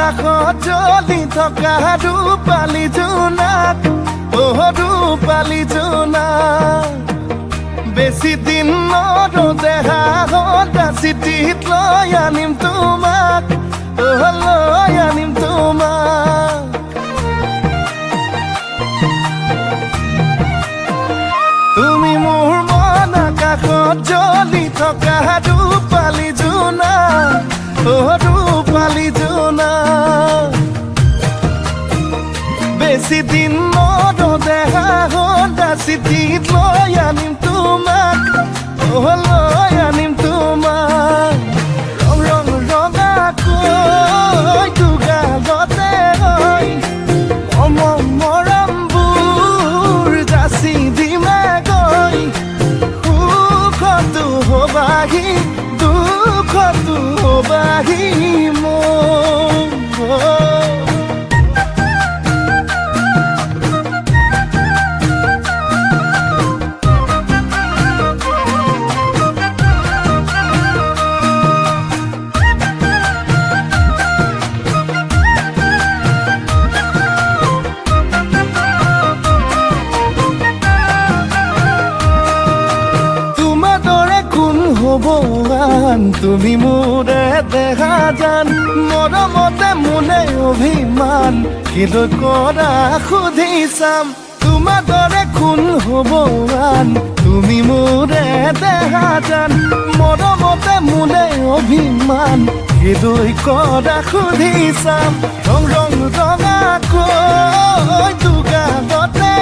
আকাশত জ্বলি থকা ৰূপালী জোনাক ৰূপালী জোনাক বেছি দিন নৰদেহা সদা চিঠিত লৈ আনিম তোমাক লৈ আনিম তোমাক তুমি মোৰ মন আকাশত জ্বলি থকা ৰূপালী জোনাক ৰূপালী জোনাক বেছি দিন নৰদেহা সদা চিঠিত লৈ আনিম তোমাক লৈ আনিম তোমাক ৰং ৰং ৰঙাকৈ দুগালতে হৈ মৰমবোৰ যাচি দিমে গৈ সুখতো হবাহি দুখতো হবাহি মোৰ ভগৱান তুমি মোৰে দেখা জান মৰমতে মোলে অভিমান কিলৈ কৰা সুধি চাম তোমাৰ দৰে কোন ভগৱান তুমি মোৰে দেখা জান মৰমতে মোলে অভিমান কিলৈ কৰা সুধি চাম ৰং ৰং ৰঙাকৈ দুগালতে